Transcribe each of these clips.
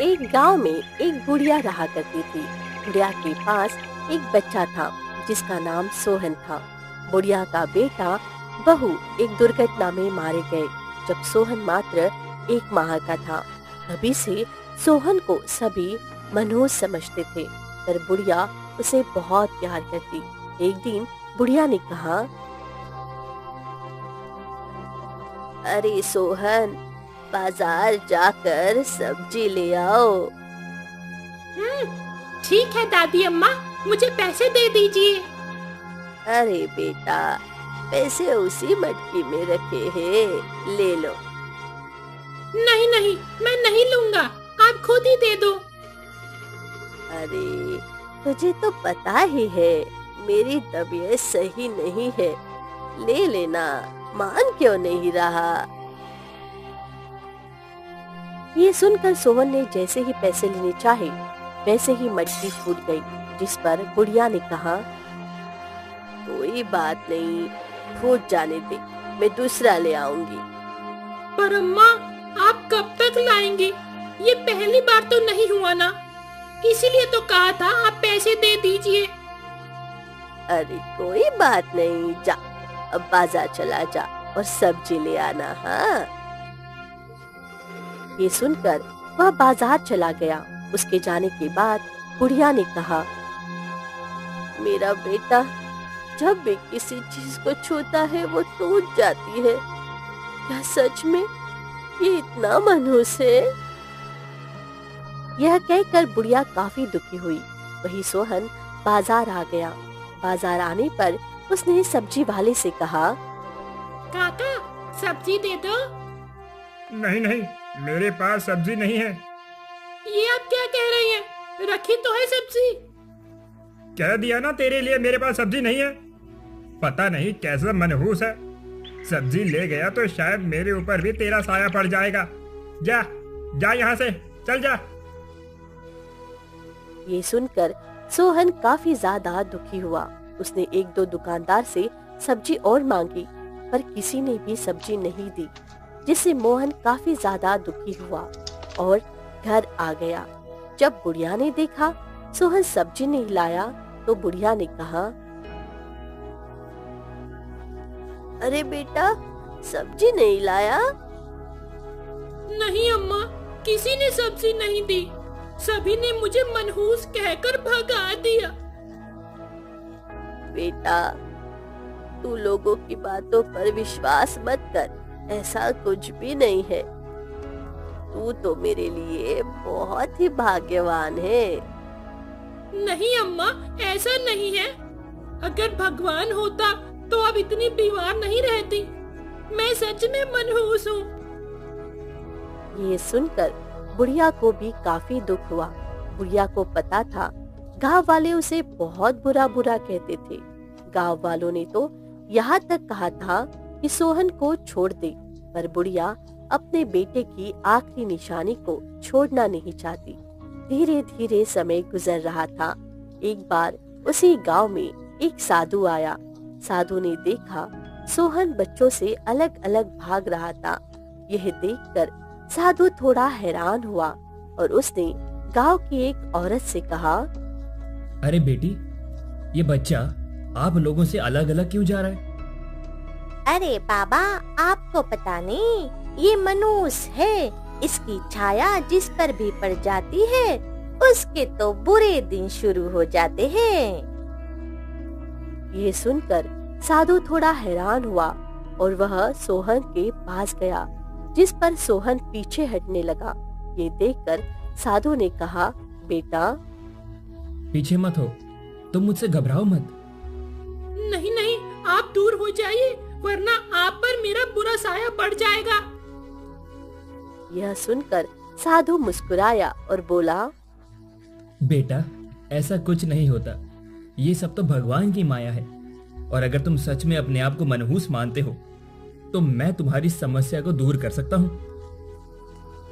एक गांव में एक बुढ़िया रहा करती थी। बुढ़िया के पास एक बच्चा था जिसका नाम सोहन था। बुढ़िया का बेटा बहू एक दुर्घटना में मारे गए जब सोहन मात्र 1 माह का था। तभी से सोहन को सभी मनहूस समझते थे, पर बुढ़िया उसे बहुत प्यार करती। एक दिन बुढ़िया ने कहा, अरे सोहन, बाजार जाकर सब्जी ले आओ। ठीक है दादी अम्मा, मुझे पैसे दे दीजिए। अरे बेटा, पैसे उसी मटकी में रखे हैं, ले लो। नहीं नहीं, मैं नहीं लूंगा, आप खुद ही दे दो। अरे तुझे तो पता ही है मेरी तबीयत सही नहीं है, ले लेना, मान क्यों नहीं रहा। ये सुनकर सोहन ने जैसे ही पैसे लेने चाहे वैसे ही मटकी फूट गई, जिस पर बुढ़िया ने कहा, कोई बात नहीं, फूट जाने दे, मैं दूसरा ले आऊंगी। पर अम्मा, आप कब तक लाएंगे? ये पहली बार तो नहीं हुआ ना, इसीलिए तो कहा था आप पैसे दे दीजिए। अरे कोई बात नहीं, जा अब बाजार चला जा और सब्जी ले आना। हाँ। ये सुनकर वह बाजार चला गया। उसके जाने के बाद बुढ़िया ने कहा, मेरा बेटा जब भी किसी चीज को छूता है वो टूट जाती है। क्या सच में ये इतना मनहूस है? यह कहकर बुढ़िया काफी दुखी हुई। वही सोहन बाजार आ गया। बाजार आने पर उसने सब्जी वाले से कहा, काका, सब्जी दे दो। नहीं नहीं, मेरे पास सब्जी नहीं है। ये आप क्या कह रही हैं? रखी तो है सब्जी। कह दिया ना तेरे लिए मेरे पास सब्जी नहीं है। पता नहीं कैसा मनहूस है, सब्जी ले गया तो शायद मेरे ऊपर भी तेरा साया पड़ जाएगा। जा जा यहाँ से, चल जा। ये सुनकर सोहन काफी ज्यादा दुखी हुआ। उसने 1-2 दुकानदार से सब्जी और मांगी, पर किसी ने भी सब्जी नहीं दी, जिससे मोहन काफी ज्यादा दुखी हुआ और घर आ गया। जब बुढ़िया ने देखा सोहन सब्जी नहीं लाया तो बुढ़िया ने कहा, अरे बेटा, सब्जी नहीं लाया? नहीं अम्मा, किसी ने सब्जी नहीं दी, सभी ने मुझे मनहूस कहकर भगा दिया। बेटा, तू लोगों की बातों पर विश्वास मत कर, ऐसा कुछ भी नहीं है। तू तो मेरे लिए बहुत ही भाग्यवान है। नहीं अम्मा, ऐसा नहीं है। अगर भगवान होता तो अब इतनी बीमार नहीं रहती। मैं सच में मनहूस हूँ। ये सुनकर बुढ़िया को भी काफी दुख हुआ। बुढ़िया को पता था गांव वाले उसे बहुत बुरा बुरा कहते थे। गांव वालों ने तो यहाँ तक कहा था कि सोहन को छोड़ दे, पर बुढ़िया अपने बेटे की आखिरी निशानी को छोड़ना नहीं चाहती। धीरे धीरे समय गुजर रहा था। एक बार उसी गांव में एक साधु आया। साधु ने देखा सोहन बच्चों से अलग अलग भाग रहा था। यह देखकर साधु थोड़ा हैरान हुआ और उसने गांव की एक औरत से कहा, अरे बेटी, ये बच्चा आप लोगों से अलग अलग क्यों जा रहा है? अरे बाबा, आपको पता नहीं, ये मनहूस है। इसकी छाया जिस पर भी पड़ जाती है उसके तो बुरे दिन शुरू हो जाते हैं। ये सुनकर साधु थोड़ा हैरान हुआ और वह सोहन के पास गया, जिस पर सोहन पीछे हटने लगा। ये देखकर साधु ने कहा, बेटा, पीछे मत हो, तुम मुझसे घबराओ मत। नहीं नहीं, आप दूर हो जाइए, वरना आप पर मेरा बुरा साया पड़ जाएगा। यह सुनकर साधु मुस्कुराया और बोला, बेटा, ऐसा कुछ नहीं होता, ये सब तो भगवान की माया है। और अगर तुम सच में अपने आप को मनहूस मानते हो तो मैं तुम्हारी समस्या को दूर कर सकता हूँ।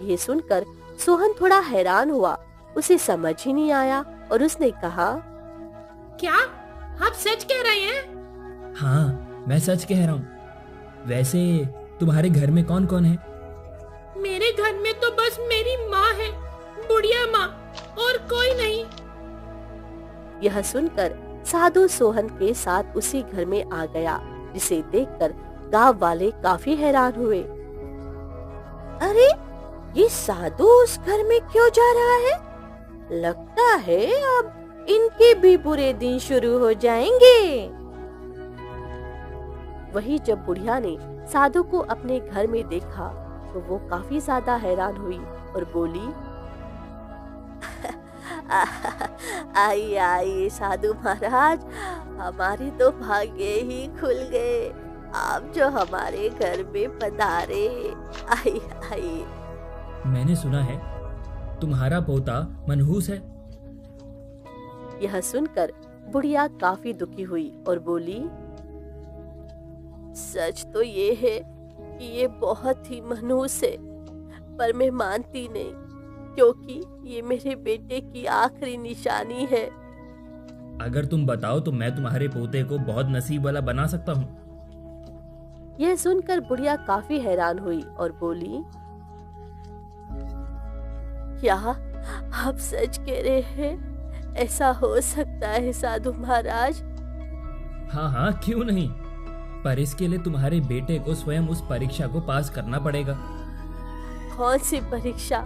ये सुनकर सोहन थोड़ा हैरान हुआ। उसे समझ ही नहीं आया और उसने कहा, क्या आप सच कह रहे हैं? हाँ, मैं सच कह रहा हूँ। वैसे तुम्हारे घर में कौन कौन है? मेरे घर में तो बस मेरी माँ है, बुढ़िया माँ और कोई नहीं। यह सुनकर साधु सोहन के साथ उसी घर में आ गया, जिसे देखकर गांव वाले काफी हैरान हुए। अरे ये साधु उस घर में क्यों जा रहा है? लगता है अब इनके भी बुरे दिन शुरू हो जाएंगे। वही जब बुढ़िया ने साधु को अपने घर में देखा तो वो काफी ज्यादा हैरान हुई और बोली, आइए आइए साधु महाराज, हमारे तो भाग्य ही खुल गए, आप जो हमारे घर में पधारे। आइए आइए। मैंने सुना है तुम्हारा पोता मनहूस है। यह सुनकर बुढ़िया काफी दुखी हुई और बोली, सच तो ये है कि ये बहुत ही मनहूस है, पर मैं मानती नहीं, क्योंकि ये मेरे बेटे की आखिरी निशानी है। अगर तुम बताओ तो मैं तुम्हारे पोते को बहुत नसीब वाला बना सकता हूँ। यह सुनकर बुढ़िया काफी हैरान हुई और बोली, क्या आप सच कह रहे हैं? ऐसा हो सकता है साधु महाराज? हाँ हाँ, क्यों नहीं, पर इसके लिए तुम्हारे बेटे को स्वयं उस परीक्षा को पास करना पड़ेगा। कौन सी परीक्षा?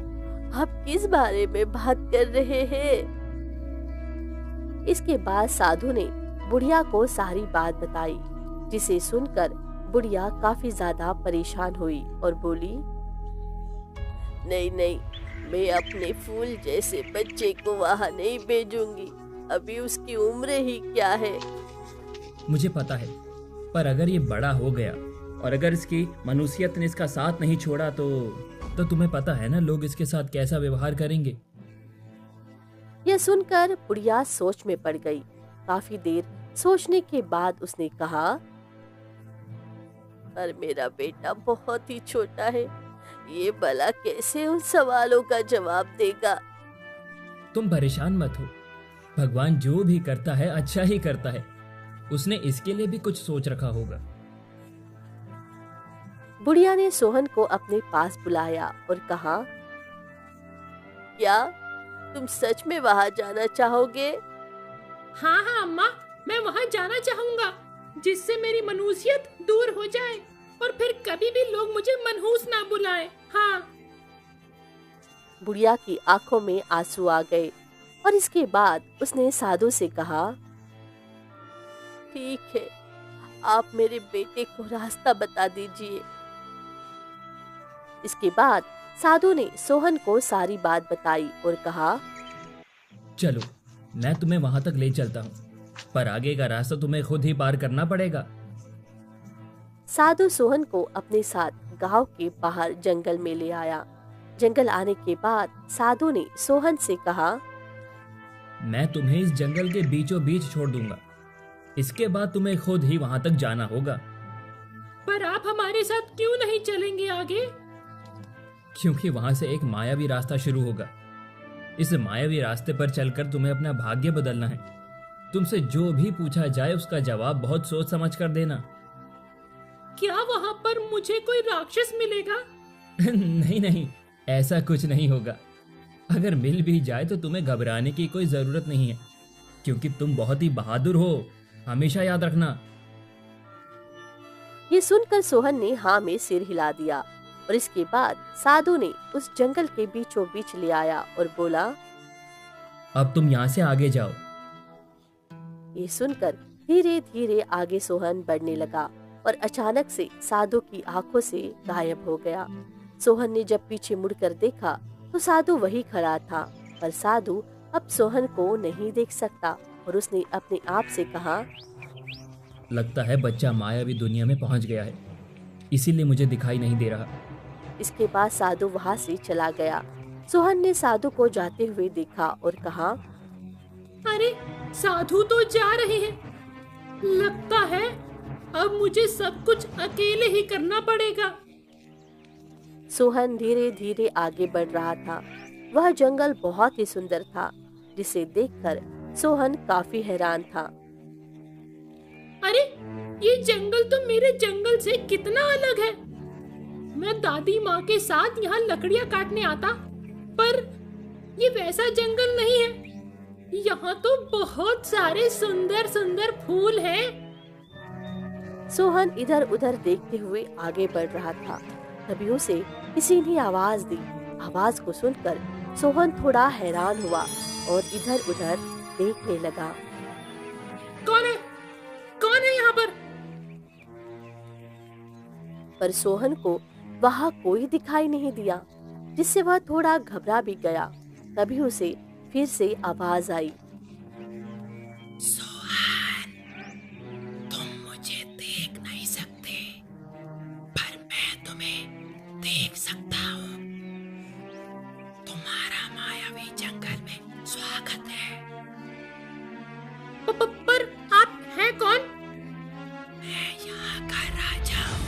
आप किस बारे में बात कर रहे हैं? इसके बाद साधु ने बुढ़िया को सारी बात बताई, जिसे सुनकर बुढ़िया काफी ज्यादा परेशान हुई और बोली, नहीं नहीं, मैं अपने फूल जैसे बच्चे को वहाँ नहीं भेजूंगी, अभी उसकी उम्र ही क्या है। मुझे पता है, पर अगर ये बड़ा हो गया और अगर इसकी मनुष्यत ने इसका साथ नहीं छोड़ा तो तुम्हें पता है ना लोग इसके साथ कैसा व्यवहार करेंगे। यह सुनकर बुढ़िया सोच में पड़ गई। काफी देर सोचने के बाद उसने कहा, पर मेरा बेटा बहुत ही छोटा है, ये भला कैसे उन सवालों का जवाब देगा? तुम परेशान मत हो, भगवान जो भी करता है अच्छा ही करता है, उसने इसके लिए भी कुछ सोच रखा होगा। बुढ़िया ने सोहन को अपने पास बुलाया और कहा, क्या तुम सच में वहाँ जाना चाहोगे? हाँ हाँ अम्मा, मैं वहाँ जाना चाहूँगा, जिससे मेरी मनुष्यत दूर हो जाए और फिर कभी भी लोग मुझे मनहूस ना बुलाएं। हाँ। बुढ़िया की आंखों में आंसू आ गए और इसके बाद उसने साधु से कहा, ठीक है, आप मेरे बेटे को रास्ता बता दीजिए। इसके बाद साधु ने सोहन को सारी बात बताई और कहा, चलो मैं तुम्हें वहां तक ले चलता हूँ, पर आगे का रास्ता तुम्हें खुद ही पार करना पड़ेगा। साधु सोहन को अपने साथ गांव के बाहर जंगल में ले आया। जंगल आने के बाद साधु ने सोहन से कहा, मैं तुम्हें इस जंगल के बीचों बीच छोड़ दूंगा, इसके बाद तुम्हें खुद ही वहां तक जाना होगा। पर आप हमारे साथ क्यों नहीं चलेंगे आगे? क्योंकि वहां से एक मायावी रास्ता शुरू होगा। इस मायावी रास्ते पर चलकर तुम्हें अपना भाग्य बदलना है। तुमसे जो भी पूछा जाए उसका जवाब बहुत सोच समझ कर देना। क्या वहाँ पर मुझे कोई राक्षस मिलेगा? नहीं नहीं, ऐसा कुछ नहीं होगा। अगर मिल भी जाए तो तुम्हें घबराने की कोई जरूरत नहीं है, क्योंकि तुम बहुत ही बहादुर हो, हमेशा याद रखना। ये सुनकर सोहन ने हाँ में सिर हिला दिया और इसके बाद साधु ने उस जंगल के बीचों बीच ले आया और बोला, अब तुम यहाँ से आगे जाओ। ये सुनकर धीरे धीरे आगे सोहन बढ़ने लगा और अचानक से साधु की आंखों से गायब हो गया। सोहन ने जब पीछे मुड़कर देखा तो साधु वही खड़ा था, पर साधु अब सोहन को नहीं देख सकता और उसने अपने आप से कहा, लगता है बच्चा मायावी दुनिया में पहुंच गया है, इसीलिए मुझे दिखाई नहीं दे रहा। इसके बाद साधु वहाँ से चला गया। सोहन ने साधु को जाते हुए देखा और कहा, अरे साधु तो जा रहे हैं, लगता है अब मुझे सब कुछ अकेले ही करना पड़ेगा। सोहन धीरे धीरे आगे बढ़ रहा था। वह जंगल बहुत ही सुंदर था, जिसे देखकर सोहन काफी हैरान था। अरे ये जंगल तो मेरे जंगल से कितना अलग है। मैं दादी माँ के साथ यहाँ लकड़ियाँ काटने आता, पर ये वैसा जंगल नहीं है। यहाँ तो बहुत सारे सुंदर सुंदर फूल हैं। सोहन इधर उधर देखते हुए आगे बढ़ रहा था। तभी उसे किसी ने आवाज दी। आवाज को सुनकर सोहन थोड़ा हैरान हुआ और इधर उधर देखने लगा। कौन है? कौन है यहाँ पर? पर सोहन को वहाँ कोई दिखाई नहीं दिया, जिससे वह थोड़ा घबरा भी गया। तभी उसे फिर से आवाज आई। सोहन, तुम मुझे देख नहीं सकते, पर मैं तुम्हें देख सकता हूँ। तुम्हारा मायावी जंगल में स्वागत है। पर आप हैं कौन? मैं यहाँ का राजा हूँ।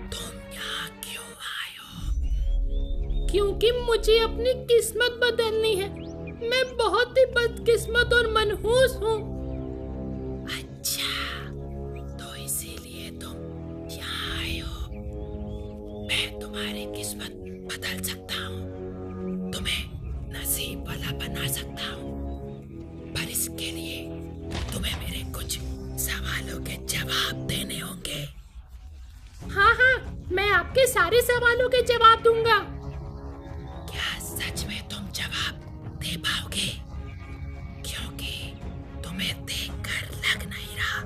तुम यहाँ क्यों आए हो? क्योंकि मुझे अपनी किस्मत बदलनी है। मैं बहुत ही बदकिस्मत और मनहूस हूँ। अच्छा, तो इसीलिए तुम यहाँ आए हो। मैं तुम्हारी किस्मत बदल सकता हूँ, तुम्हें नसीब वाला बना सकता हूँ, पर इसके लिए तुम्हें मेरे कुछ सवालों के जवाब देने होंगे। हाँ हाँ, मैं आपके सारे सवालों के जवाब दूंगा। क्या सच में तुम जवाब दे पाओगे? क्योंकि तुम्हें देखकर लग नहीं रहा।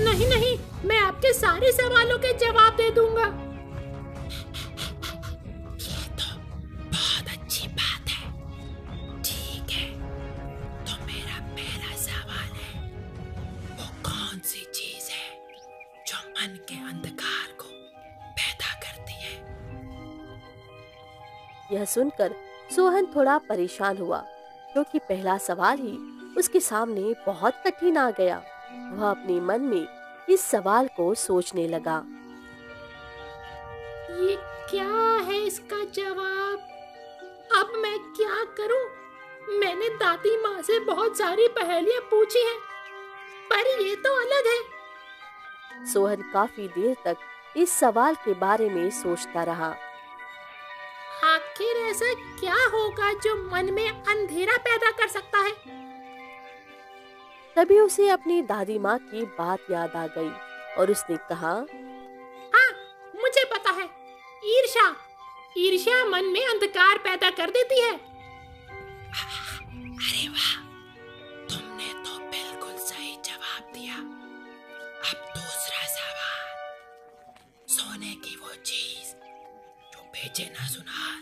नहीं नहीं, मैं आपके सारे सवालों के जवाब दे दूंगा। ये तो बहुत अच्छी बात है। ठीक है, तो मेरा पहला सवाल है, वो कौन सी चीज है जो मन के अंधकार को पैदा करती है? यह सुनकर सोहन थोड़ा परेशान हुआ, क्योंकि पहला सवाल ही उसके सामने बहुत कठिन आ गया। वह अपने मन में इस सवाल को सोचने लगा। ये क्या है इसका जवाब? अब मैं क्या करूं? मैंने दादी माँ से बहुत सारी पहेलियां पूछी हैं, पर ये तो अलग है। सोहन काफी देर तक इस सवाल के बारे में सोचता रहा। आखिर ऐसा क्या होगा जो मन में अंधेरा पैदा कर सकता है? तभी उसे अपनी दादी माँ की बात याद आ गई और उसने कहा, हाँ, मुझे पता है, ईर्ष्या। ईर्ष्या मन में अंधकार पैदा कर देती है। अरे वाह, तुमने तो बिल्कुल सही जवाब दिया। अब दूसरा सवाल, सोने की वो चीज जो बेचे ना सुनार,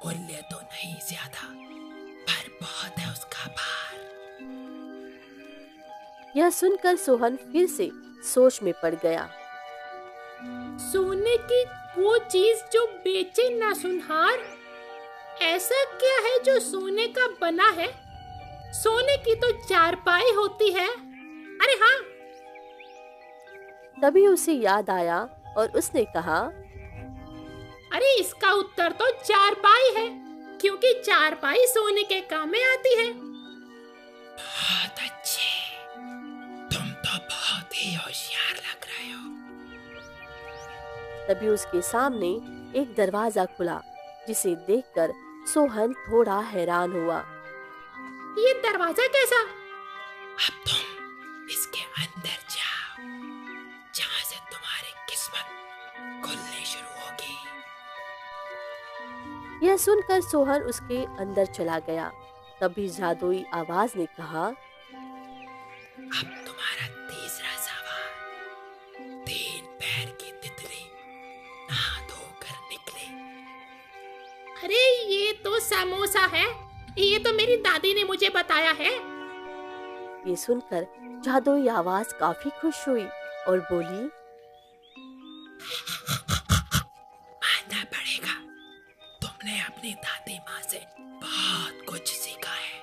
मूल्य तो नहीं ज्यादा, पर बहुत है उसका भार। यह सुनकर सोहन फिर से सोच में पड़ गया। सोने की वो चीज जो बेचे ना सुनहार, ऐसा क्या है जो सोने का बना है? सोने की तो चारपाई होती है। अरे हाँ, तभी उसे याद आया और उसने कहा, अरे इसका उत्तर तो चारपाई है, क्योंकि चारपाई सोने के काम में आती है। बहुत अच्छे, तुम तो बहुत ही होशियार लग रहे हो। तभी उसके सामने एक दरवाजा खुला, जिसे देखकर सोहन थोड़ा हैरान हुआ। ये दरवाजा कैसा? अब तुम इसके अंदर जाओ, जहाँ से तुम्हारी किस्मत खुलनी शुरू होगी। यह सुनकर सोहन उसके अंदर चला गया। तभी जादुई आवाज ने कहा, अब तुम्हारा तीसरा सवाल, 3 पैर की तितली नहा धोकर निकली। अरे ये तो समोसा है। ये तो मेरी दादी ने मुझे बताया है। ये सुनकर जादुई आवाज काफी खुश हुई और बोली, मानना पड़ेगा, तुमने अपनी दादी माँ से बहुत कुछ सीखा है।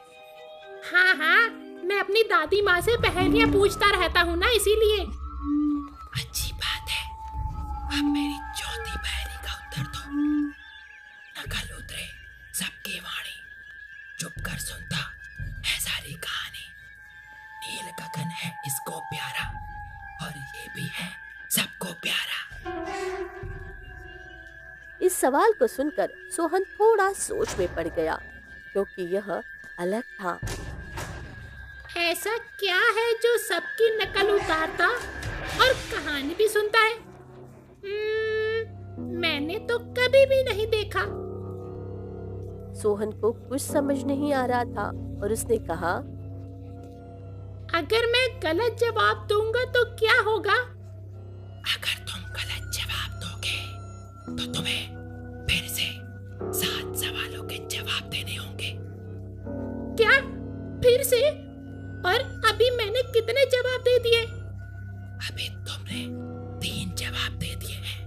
हाँ हाँ, मैं अपनी दादी माँ से पहेलियाँ पूछता रहता हूँ ना, इसीलिए। अच्छी बात है। अब मेरी चौथी पहेली का उत्तर दो। नकल उतरे सबकी वाणी, चुप कर सुनता है सारी कहानी। नील गगन है इसको प्यारा, और ये भी है सबको प्यारा। इस इस सवाल को सुनकर सोहन थोड़ा सोच में पड़ गया, क्योंकि यह अलग था। ऐसा क्या है जो सबकी नकल उतारता और कहानी भी सुनता है? मैंने तो कभी भी नहीं देखा। सोहन को कुछ समझ नहीं आ रहा था और उसने कहा, अगर मैं गलत जवाब दूंगा तो क्या होगा? अगर तुम गलत जवाब दोगे तो तुम्हें फिर से 7 सवालों के जवाब देने होंगे। क्या? फिर से? और अभी मैंने कितने जवाब दे दिए? अभी तुमने 3 जवाब दे दिए हैं।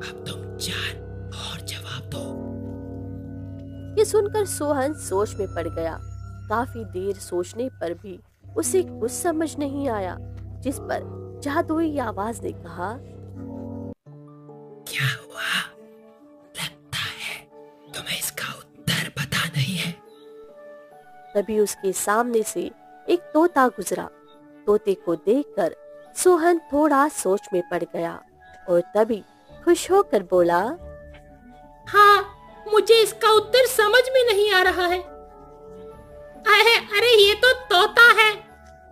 अब तुम 4 और जवाब दो। ये सुनकर सोहन सोच में पड़ गया। काफी देर सोचने पर भी उसे कुछ समझ नहीं आया, जिस पर जादुई आवाज ने कहा, क्या हुआ? लगता है तुम्हें इसका उत्तर पता नहीं है। तभी उसके सामने से एक तोता गुजरा। तोते को देखकर सोहन थोड़ा सोच में पड़ गया और तभी खुश होकर बोला, हाँ, मुझे इसका उत्तर समझ में नहीं आ रहा है। अरे ये तो तोता है।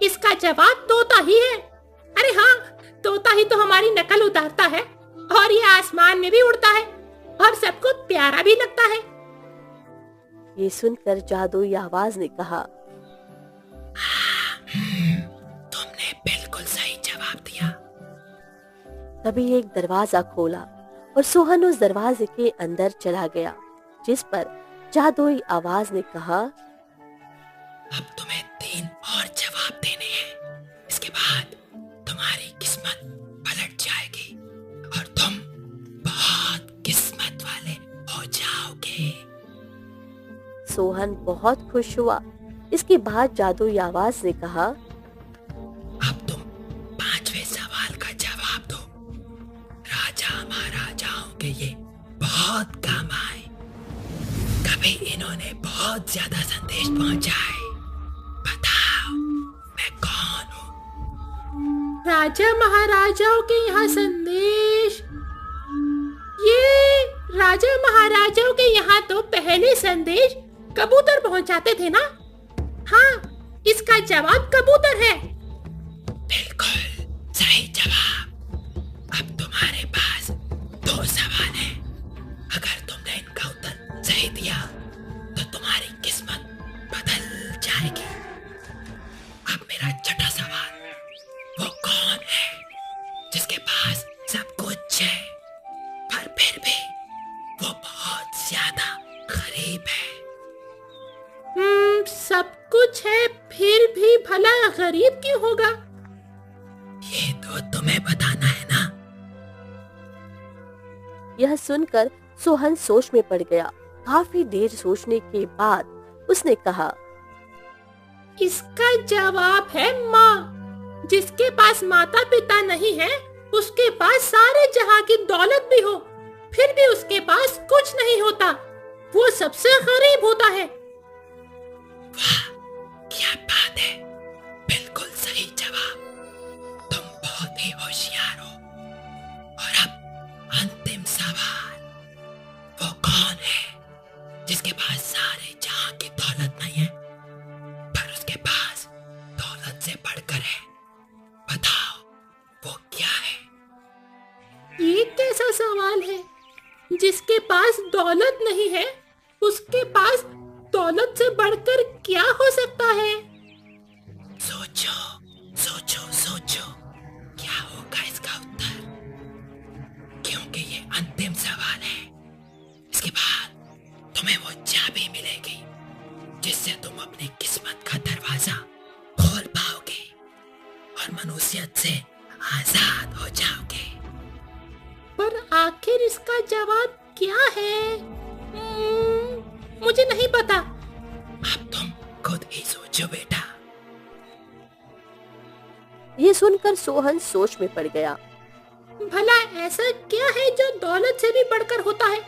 इसका जवाब तोता ही है। अरे हाँ, तोता ही तो हमारी नकल उतारता है और ये आसमान में भी उड़ता है और सबको प्यारा भी लगता है। ये सुनकर जादुई आवाज ने कहा, तुमने बिल्कुल सही जवाब दिया। तभी एक दरवाजा खोला और सोहन उस दरवाजे के अंदर चला गया, जिस पर जादुई आवाज ने कहा, अब तुम्हें 3 और जवाब देने हैं। इसके बाद तुम्हारी किस्मत पलट जाएगी और तुम बहुत किस्मत वाले हो जाओगे। सोहन बहुत खुश हुआ। इसके बाद जादुई आवाज ने कहा, अब तुम 5वें सवाल का जवाब दो। राजा महाराजाओं के ये बहुत काम आए। कभी इन्होंने बहुत ज्यादा संदेश पहुंचाए। बताओ, मैं कौन हूँ? राजा महाराजाओं के यहाँ संदेश? ये राजा महाराजाओं के यहाँ तो पहले संदेश कबूतर पहुँचाते थे ना? हाँ, इसका जवाब कबूतर है। बिल्कुल सही जवाब। अब तुम्हारे पास 2 सवाल हैं। अगर तुमने इनका उत्तर सही दिया तो तुम्हारी किस्मत बदल जाएगी। अब मेरा छठा सवाल, वो कौन है जिसके पास सब कुछ है पर फिर भी वो बहुत ज्यादा गरीब है? सब कुछ है फिर भी भला गरीब क्यों होगा? ये तो तुम्हें बताना है ना। यह सुनकर सोहन सोच में पड़ गया। काफी देर सोचने के बाद उसने कहा, इसका जवाब है माँ। जिसके पास माता पिता नहीं है, उसके पास सारे जहां की दौलत भी हो, फिर भी उसके पास कुछ नहीं होता। वो सबसे गरीब होता है। वाह, क्या बात है। बिल्कुल सही जवाब। तुम बहुत ही होशियार हो। और अब अंतिम सवाल, वो कौन है जिसके पास सारे जहां की दौलत नहीं है पर उसके पास दौलत से बढ़कर है? बताओ, वो क्या है? ये कैसा सवाल है? जिसके पास दौलत नहीं है, उसके पास दौलत से बढ़कर क्या हो सकता है? सोचो सोचो सोचो, क्या होगा इसका उत्तर? क्योंकि ये अंतिम सवाल है। इसके बाद तुम्हें वो चाबी मिलेगी जिससे तुम अपनी किस्मत का दरवाजा खोल पाओगे और मनुष्यत से आजाद हो जाओगे। पर आखिर इसका जवाब क्या है? मुझे नहीं पता। अब तुम खुद ही सोचो बेटा। ये सुनकर सोहन सोच में पड़ गया। भला ऐसा क्या है जो दौलत से भी बढ़कर होता है?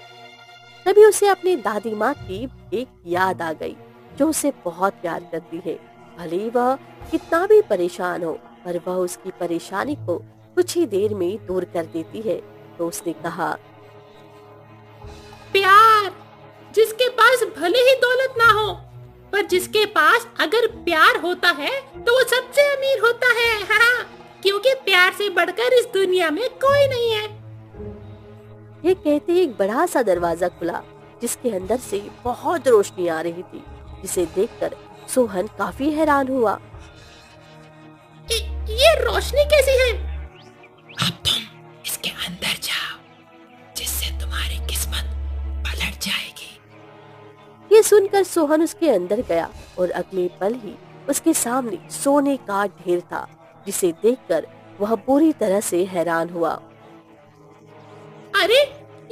तभी उसे अपनी दादी माँ की एक याद आ गई, जो उसे बहुत प्यार करती है। भले ही वह कितना भी परेशान हो, पर वह उसकी परेशानी को कुछ ही देर में दूर कर देती है। तो उसने कहा, प्यार, जिसके पास भले ही दौलत ना हो, पर जिसके पास अगर प्यार होता है तो वो सबसे अमीर होता है। हाँ, क्योंकि प्यार से बढ़कर इस दुनिया में कोई नहीं है। ये कहते ही एक बड़ा सा दरवाजा खुला, जिसके अंदर से बहुत रोशनी आ रही थी, जिसे देखकर सोहन काफी हैरान हुआ। ये रोशनी कैसी है? अब तुम इसके अंदर जाओ, जिससे तुम्हारी किस्मत पलट जाएगी। ये सुनकर सोहन उसके अंदर गया और अगले पल ही उसके सामने सोने का ढेर था, जिसे देखकर वह बुरी तरह से हैरान हुआ। अरे,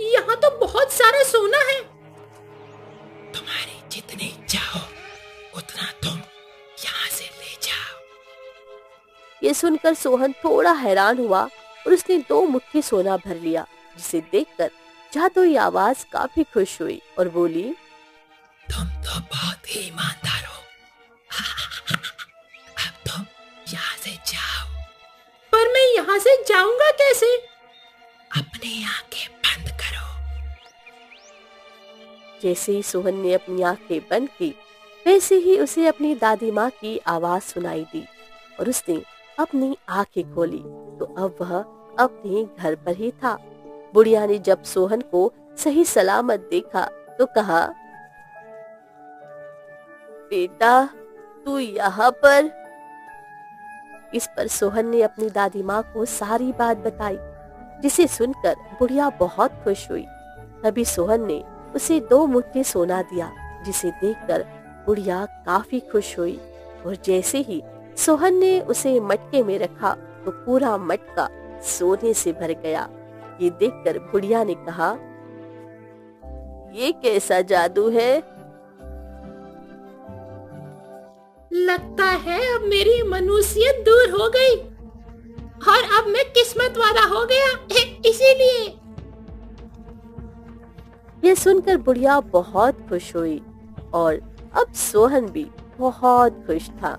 यहाँ तो बहुत सारा सोना है। तुम्हारी जितनी इच्छा हो उतना तुम यहाँ से ले जाओ। ये सुनकर सोहन थोड़ा हैरान हुआ और उसने 2 मुट्ठी सोना भर लिया, जिसे देखकर जादुई आवाज काफी खुश हुई और बोली, तुम तो बहुत ही ईमानदार हो। अब तुम यहाँ से जाओ। पर मैं यहाँ से जाऊंगा कैसे? अपनी आंखें बंद करो। जैसे ही सोहन ने अपनी आंखें बंद की, वैसे ही उसे अपनी दादी माँ की आवाज सुनाई दी और उसने अपनी आंखें खोली तो अब वह अपने घर पर ही था। बुढ़िया ने जब सोहन को सही सलामत देखा तो कहा, बेटा, तू यहाँ पर? इस पर सोहन ने अपनी दादी माँ को सारी बात बताई, जिसे सुनकर बुढ़िया बहुत खुश हुई। तभी सोहन ने उसे 2 मुट्ठी सोना दिया, जिसे देखकर बुढ़िया काफी खुश हुई और जैसे ही सोहन ने उसे मटके में रखा तो पूरा मटका सोने से भर गया। ये देखकर बुढ़िया ने कहा, ये कैसा जादू है? लगता है अब मेरी मनुष्यत दूर हो गई और अब मैं किस्मत वाला हो गया, इसीलिए। ये सुनकर बुढ़िया बहुत खुश हुई और अब सोहन भी बहुत खुश था।